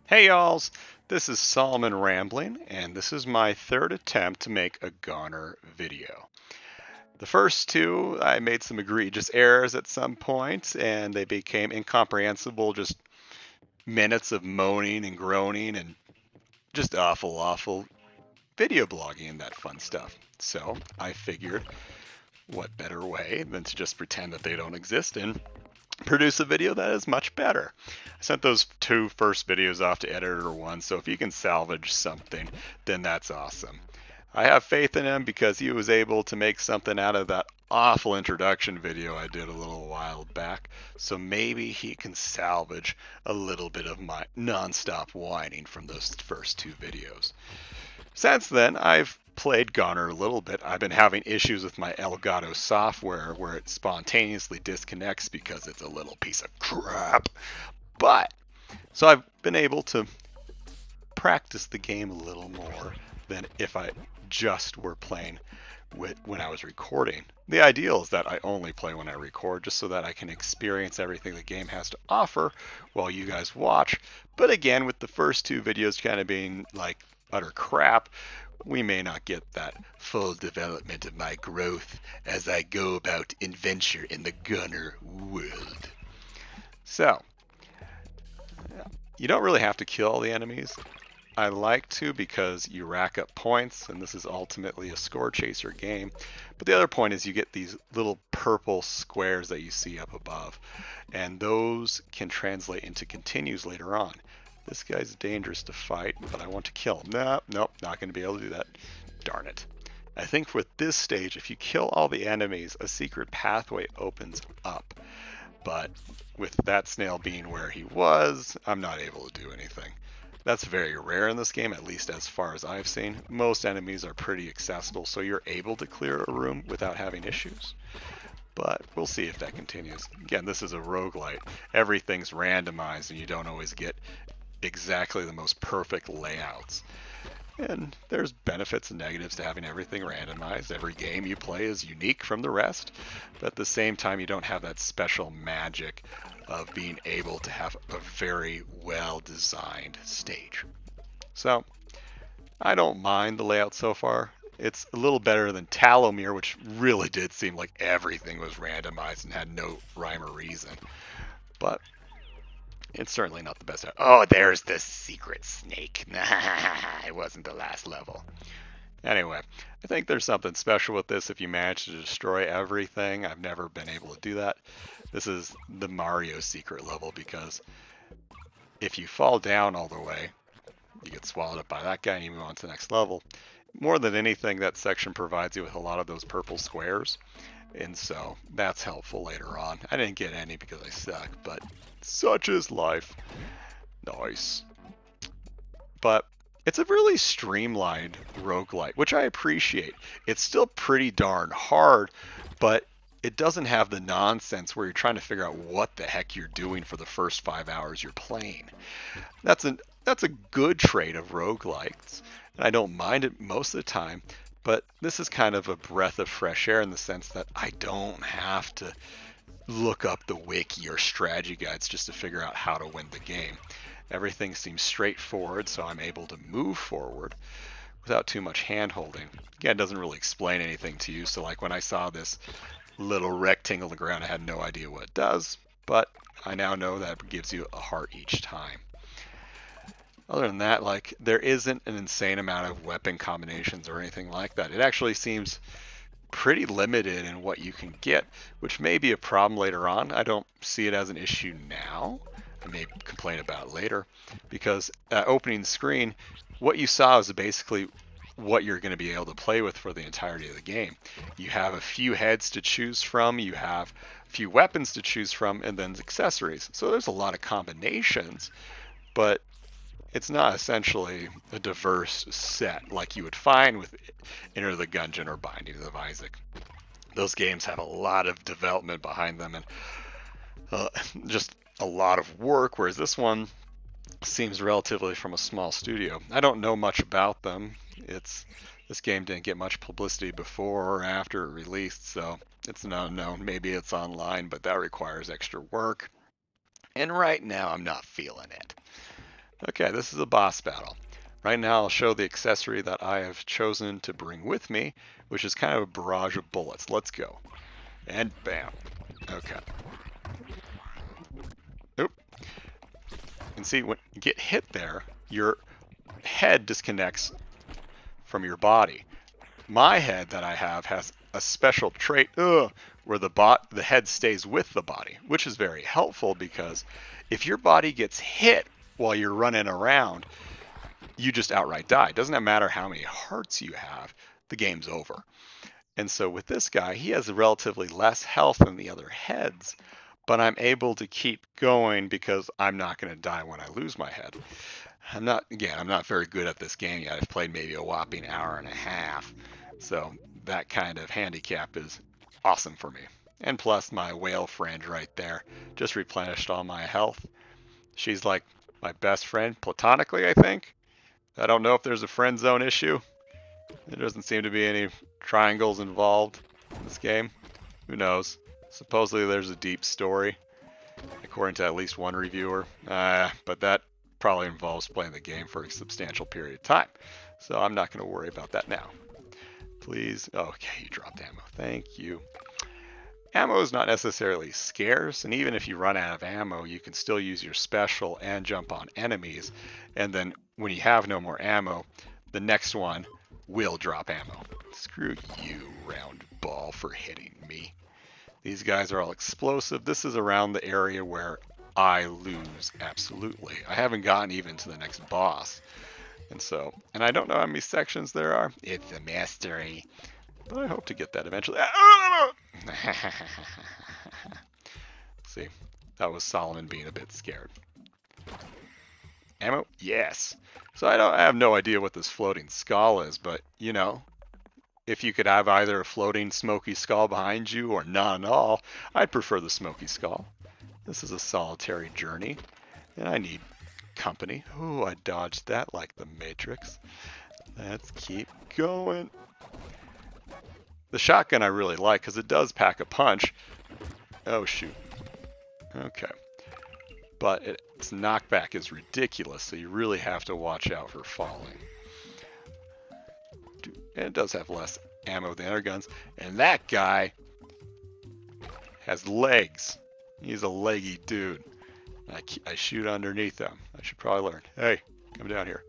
Hey y'alls, this is Solomon Rambling, and this is my third attempt to make a GoNNER video. The first two, I made some egregious errors at some point, and they became incomprehensible, just minutes of moaning and groaning and just awful video blogging and that fun stuff. So I figured, what better way than to just pretend that they don't exist and produce a video that is much better. I sent those two first videos off to editor one, so if you can salvage something, then that's awesome. I have faith in him because he was able to make something out of that awful introduction video I did a little while back, so maybe he can salvage a little bit of my non-stop whining from those first two videos. Since then, I've played GoNNER a little bit. I've been having issues with my Elgato software where it spontaneously disconnects because it's a little piece of crap. But, so I've been able to practice the game a little more than if I just were playing when I was recording. The ideal is that I only play when I record just so that I can experience everything the game has to offer while you guys watch. But again, with the first two videos kind of being like utter crap, we may not get that full development of my growth as I go about adventure in the GoNNER world. So, you don't really have to kill all the enemies. I like to because you rack up points, and this is ultimately a score chaser game. But the other point is you get these little purple squares that you see up above, and those can translate into continues later on. This guy's dangerous to fight, but I want to kill him. Nope, not going to be able to do that. Darn it. I think with this stage, if you kill all the enemies, a secret pathway opens up. But with that snail being where he was, I'm not able to do anything. That's very rare in this game, at least as far as I've seen. Most enemies are pretty accessible, so you're able to clear a room without having issues. But we'll see if that continues. Again, this is a roguelite. Everything's randomized, and you don't always get exactly the most perfect layouts. And there's benefits and negatives to having everything randomized. Every game you play is unique from the rest, but at the same time you don't have that special magic of being able to have a very well designed stage. So I don't mind the layout so far. It's a little better than Talomere, which really did seem like everything was randomized and had no rhyme or reason. But it's certainly not the best. Oh, there's the secret snake. It wasn't the last level. Anyway, I think there's something special with this if you manage to destroy everything. I've never been able to do that. This is the Mario secret level because if you fall down all the way, you get swallowed up by that guy and you move on to the next level. More than anything, that section provides you with a lot of those purple squares. And so that's helpful later on. I didn't get any because I suck, but such is life. Nice. But it's a really streamlined roguelite, which I appreciate. It's still pretty darn hard, but it doesn't have the nonsense where you're trying to figure out what the heck you're doing for the first 5 hours you're playing. That's a good trait of roguelites, and I don't mind it most of the time. But this is kind of a breath of fresh air in the sense that I don't have to look up the wiki or strategy guides just to figure out how to win the game. Everything seems straightforward, so I'm able to move forward without too much hand holding. Again, it doesn't really explain anything to you, so like when I saw this little rectangle on the ground, I had no idea what it does, but I now know that it gives you a heart each time. Other than that, like, there isn't an insane amount of weapon combinations or anything like that. It actually seems pretty limited in what you can get, which may be a problem later on. I don't see it as an issue now. I may complain about it later, because at opening screen, what you saw is basically what you're going to be able to play with for the entirety of the game. You have a few heads to choose from, you have a few weapons to choose from, and then accessories. So there's a lot of combinations, but it's not essentially a diverse set like you would find with Enter the Gungeon or Binding of Isaac. Those games have a lot of development behind them and just a lot of work, whereas this one seems relatively from a small studio. I don't know much about them. This game didn't get much publicity before or after it released, so it's an unknown. Maybe it's online, but that requires extra work. And right now, I'm not feeling it. Okay, this is a boss battle. Right now I'll show the accessory that I have chosen to bring with me, which is kind of a barrage of bullets. Let's go. And bam. Okay. Oop. And see, when you get hit there, your head disconnects from your body. My head that I have has a special trait where the head stays with the body, which is very helpful because if your body gets hit while you're running around, you just outright die. It doesn't matter how many hearts you have, the game's over. And so with this guy, he has relatively less health than the other heads, but I'm able to keep going because I'm not going to die when I lose my head. I'm not very good at this game yet. I've played maybe a whopping hour and a half. So that kind of handicap is awesome for me. And plus my whale friend right there just replenished all my health. She's like my best friend platonically, I think. I don't know if there's a friend zone issue. There doesn't seem to be any triangles involved in this game. Who knows? Supposedly there's a deep story, according to at least one reviewer. But that probably involves playing the game for a substantial period of time. So I'm not going to worry about that now. Please. Okay, you dropped ammo. Thank you. Ammo is not necessarily scarce, and even if you run out of ammo, you can still use your special and jump on enemies. And then when you have no more ammo, the next one will drop ammo. Screw you, round ball, for hitting me. These guys are all explosive. This is around the area where I lose, absolutely. I haven't gotten even to the next boss. And I don't know how many sections there are. It's a mystery. But I hope to get that eventually. See, that was Solomon being a bit scared. Ammo? Yes. So I have no idea what this floating skull is, but you know, if you could have either a floating smoky skull behind you or none at all, I'd prefer the smoky skull. This is a solitary journey, and I need company. Ooh, I dodged that like the Matrix. Let's keep going. The shotgun I really like because it does pack a punch. Oh, shoot. Okay. But its knockback is ridiculous, so you really have to watch out for falling. And it does have less ammo than other guns. And that guy has legs. He's a leggy dude. I shoot underneath him. I should probably learn. Hey, come down here.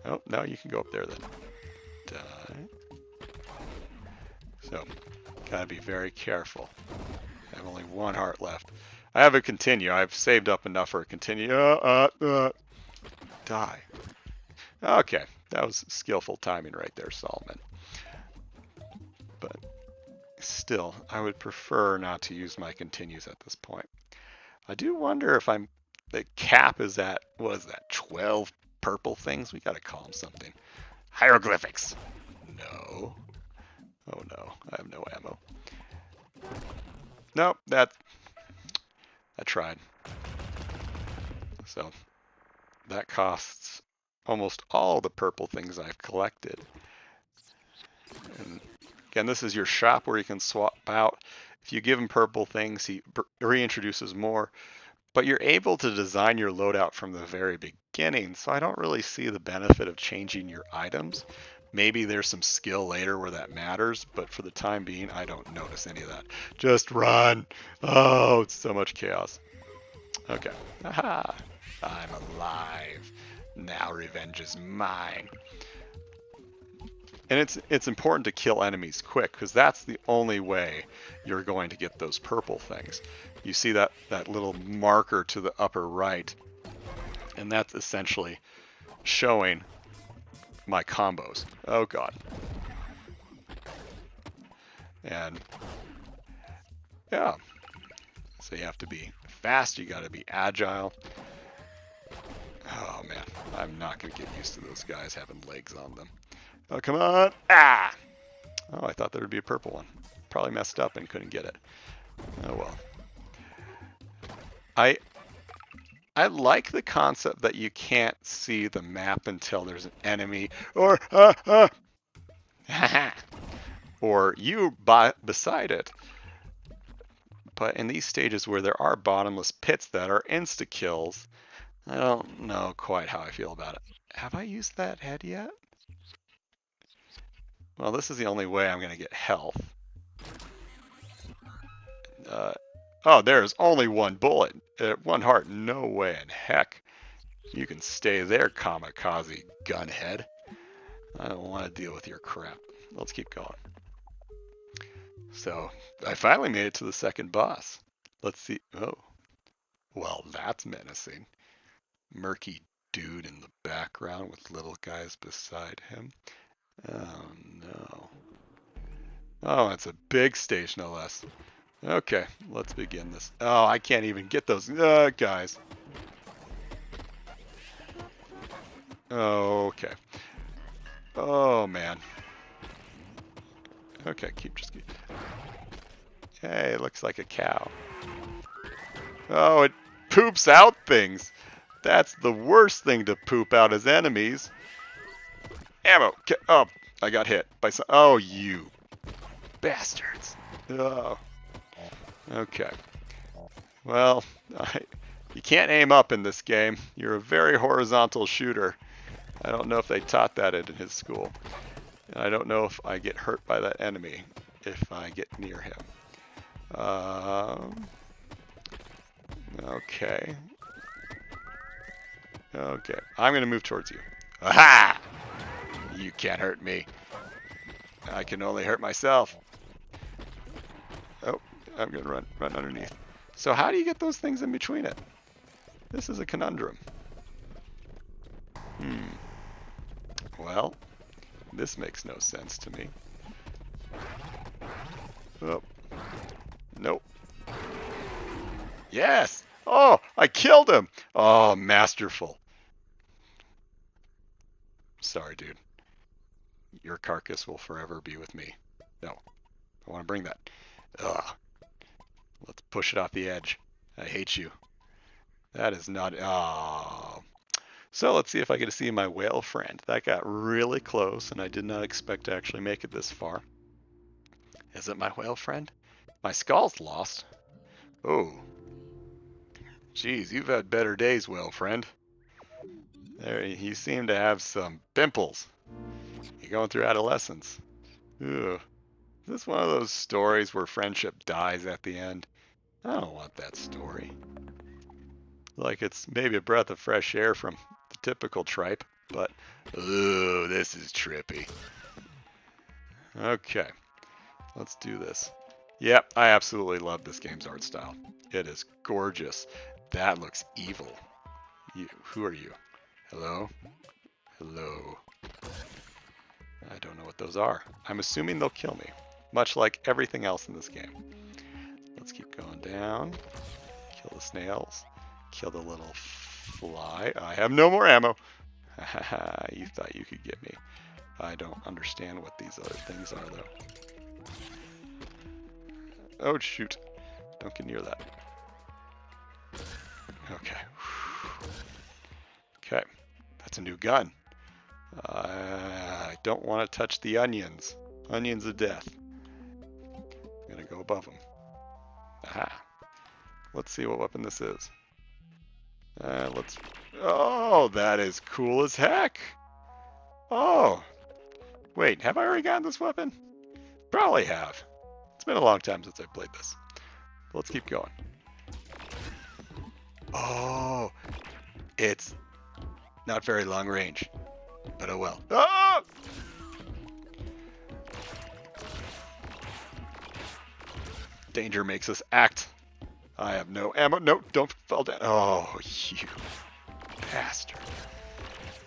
Oh, no, you can go up there then. Die. So, gotta be very careful. I have only one heart left. I have a continue. I've saved up enough for a continue. Die. Okay, that was skillful timing right there, Solomon. But still, I would prefer not to use my continues at this point. I do wonder if the cap is at, what is that, 12 purple things? We gotta call them something. Hieroglyphics. No. Oh no, I have no ammo. Nope, I tried. So that costs almost all the purple things I've collected. And again, this is your shop where you can swap out. If you give him purple things, he reintroduces more. But you're able to design your loadout from the very beginning, so I don't really see the benefit of changing your items. Maybe there's some skill later where that matters, but for the time being, I don't notice any of that. Just run! Oh, it's so much chaos. Okay. Aha! I'm alive. Now revenge is mine. And it's important to kill enemies quick, because that's the only way you're going to get those purple things. You see that little marker to the upper right, and that's essentially showing my combos. Oh god. And yeah, so you have to be fast, you got to be agile. Oh man, I'm not going to get used to those guys having legs on them. Oh, come on. Ah! Oh, I thought there would be a purple one. Probably messed up and couldn't get it. Oh well. I like the concept that you can't see the map until there's an enemy or or you beside it. But in these stages where there are bottomless pits that are insta kills, I don't know quite how I feel about it. Have I used that head yet? Well, this is the only way I'm going to get health. Oh, there's only one bullet. One heart. No way in heck. You can stay there, kamikaze gunhead. I don't want to deal with your crap. Let's keep going. So, I finally made it to the second boss. Let's see. Oh, well, that's menacing. Murky dude in the background with little guys beside him. Oh, no. Oh, it's a big stage, no less. Okay, let's begin this. Oh, I can't even get those guys. Okay. Oh, man. Okay, just keep. Hey, it looks like a cow. Oh, it poops out things. That's the worst thing to poop out as enemies. Ammo. Oh, I got hit by some. Oh, you bastards. Oh. Okay. Well, you can't aim up in this game. You're a very horizontal shooter. I don't know if they taught that in his school. And I don't know if I get hurt by that enemy if I get near him. Okay. Okay. I'm going to move towards you. Aha! You can't hurt me. I can only hurt myself. Oh, I'm going to run underneath. So how do you get those things in between it? This is a conundrum. Well, this makes no sense to me. Oh. Nope. Yes! Oh, I killed him! Oh, masterful. Sorry, dude. Your carcass will forever be with me. No. I want to bring that. Ugh. Let's push it off the edge. I hate you. That is not... Oh. So let's see if I get to see my whale friend. That got really close, and I did not expect to actually make it this far. Is it my whale friend? My skull's lost. Oh. Geez, you've had better days, whale friend. There, you seem to have some pimples. You're going through adolescence. Ugh. Is this one of those stories where friendship dies at the end? I don't want that story. Like it's maybe a breath of fresh air from the typical tripe, but ooh, this is trippy. Okay, let's do this. Yep, I absolutely love this game's art style. It is gorgeous. That looks evil. Who are you? Hello? Hello. I don't know what those are. I'm assuming they'll kill me, much like everything else in this game. Let's keep going down. Kill the snails. Kill the little fly. I have no more ammo. You thought you could get me. I don't understand what these other things are, though. Oh, shoot. Don't get near that. Okay. Okay. That's a new gun. I don't want to touch the onions. Onions of death. I'm going to go above them. Aha. Let's see what weapon this is. Oh, that is cool as heck. Oh. Wait, have I already gotten this weapon? Probably have. It's been a long time since I played this. Let's keep going. Oh. It's not very long range. But oh well. Ah! Danger makes us act. I have no ammo. No, don't fall down. Oh, you bastard.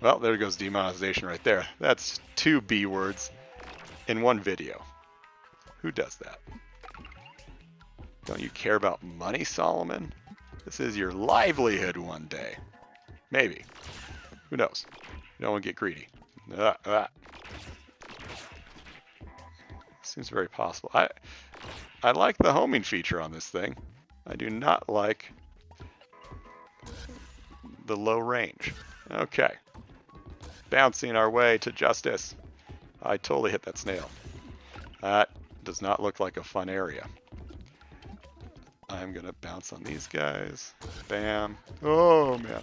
Well, there goes demonetization right there. That's 2 B words in one video. Who does that? Don't you care about money, Solomon? This is your livelihood one day. Maybe. Who knows? You don't want to get greedy. Seems very possible. I like the homing feature on this thing. I do not like the low range. Okay. Bouncing our way to justice. I totally hit that snail. That does not look like a fun area. I'm gonna bounce on these guys. Bam. Oh man.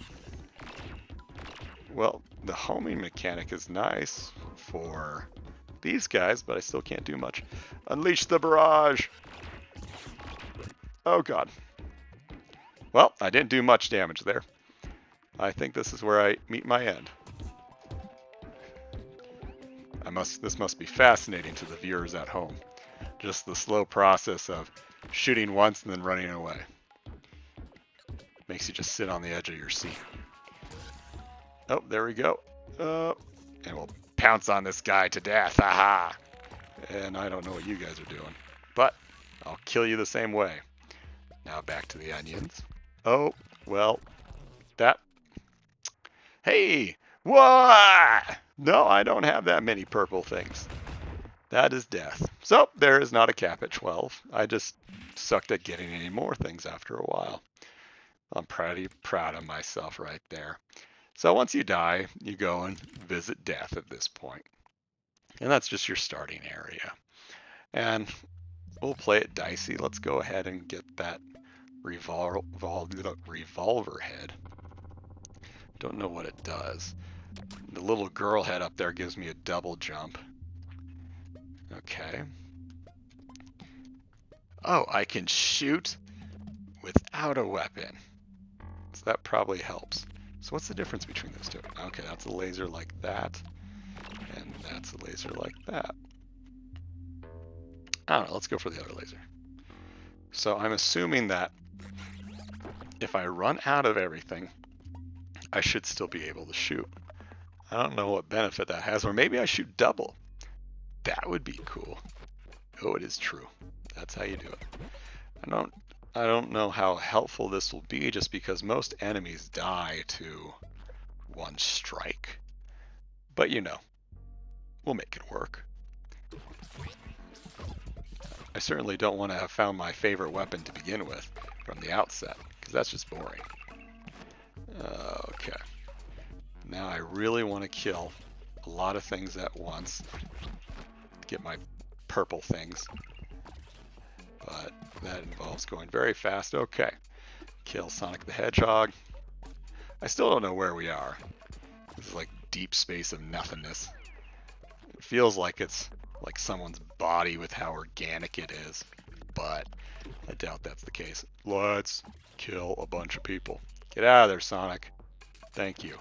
well, the homing mechanic is nice for these guys, but I still can't do much. Unleash the barrage! Oh god. Well, I didn't do much damage there. I think this is where I meet my end. This must be fascinating to the viewers at home. Just the slow process of shooting once and then running away. Makes you just sit on the edge of your seat. Oh, there we go. And we'll pounce on this guy to death. Haha! And I don't know what you guys are doing, but I'll kill you the same way. Now back to the onions. Oh, well, that... Hey! What? No, I don't have that many purple things. That is death. So, there is not a cap at 12. I just sucked at getting any more things after a while. I'm pretty proud of myself right there. So once you die, you go and visit death at this point. And that's just your starting area. And we'll play it dicey. Let's go ahead and get that revolver head. Don't know what it does. The little girl head up there gives me a double jump. Okay. Oh, I can shoot without a weapon. So that probably helps. So what's the difference between those two? Okay, that's a laser like that. And that's a laser like that. I don't know, let's go for the other laser. So I'm assuming that if I run out of everything, I should still be able to shoot. I don't know what benefit that has, or maybe I shoot double. That would be cool. Oh, it is true. That's how you do it. I don't know how helpful this will be, just because most enemies die to one strike. But you know, we'll make it work. I certainly don't want to have found my favorite weapon to begin with from the outset, because that's just boring. Okay. Now I really want to kill a lot of things at once. Get my purple things. But that involves going very fast. Okay. Kill Sonic the Hedgehog. I still don't know where we are. This is like deep space of nothingness. It feels like it's like someone's body with how organic it is. But I doubt that's the case. Let's kill a bunch of people. Get out of there, Sonic. Thank you.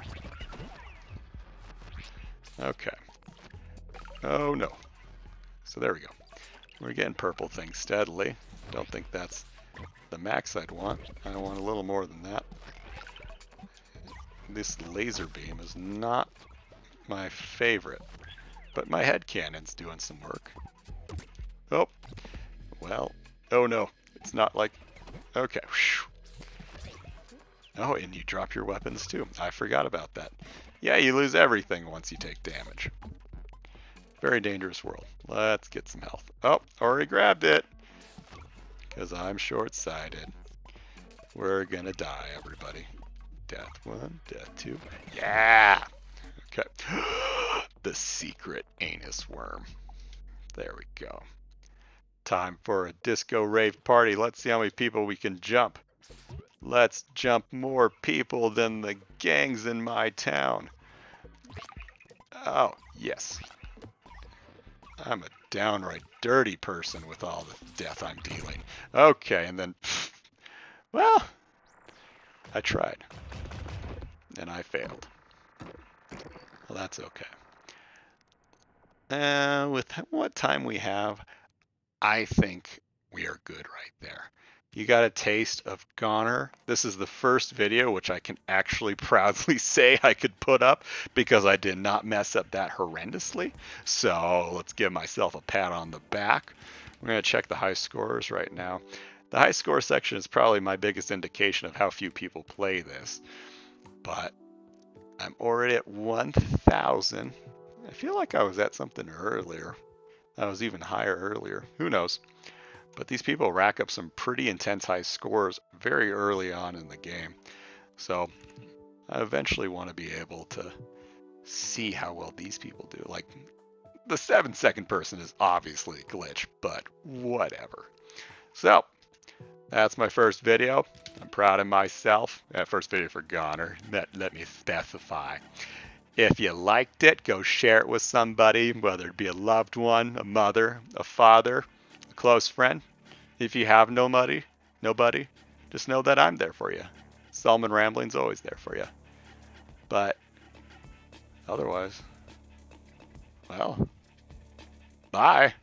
Okay. Oh no. So there we go. We're getting purple things steadily. Don't think that's the max I'd want. I want a little more than that. This laser beam is not my favorite, but my head cannon's doing some work. Oh, well, oh no, it's not like, okay. Oh, and you drop your weapons too. I forgot about that. Yeah, you lose everything once you take damage. Very dangerous world. Let's get some health. Oh, already grabbed it. Because I'm short-sighted. We're gonna die, everybody. Death 1, death 2. Yeah! Okay. The secret anus worm. There we go. Time for a disco rave party. Let's see how many people we can jump. Let's jump more people than the gangs in my town. Oh, yes. I'm a downright dirty person with all the death I'm dealing. Okay, and then, well, I tried. And I failed. Well, that's okay. With what time we have, I think we are good right there. You got a taste of GoNNER. This is the first video which I can actually proudly say I could put up because I did not mess up that horrendously. So let's give myself a pat on the back. We're going to check the high scores right now. The high score section is probably my biggest indication of how few people play this. But I'm already at 1,000. I feel like I was at something earlier. I was even higher earlier. Who knows? But these people rack up some pretty intense high scores very early on in the game. So I eventually want to be able to see how well these people do. Like the 7-second person is obviously a glitch, but whatever. So that's my first video. I'm proud of myself. That first video for GoNNER. Let me specify. If you liked it, go share it with somebody, whether it be a loved one, a mother, a father, a close friend. If you have nobody, just know that I'm there for you. Solomon Rambling's always there for you. But otherwise, well, bye.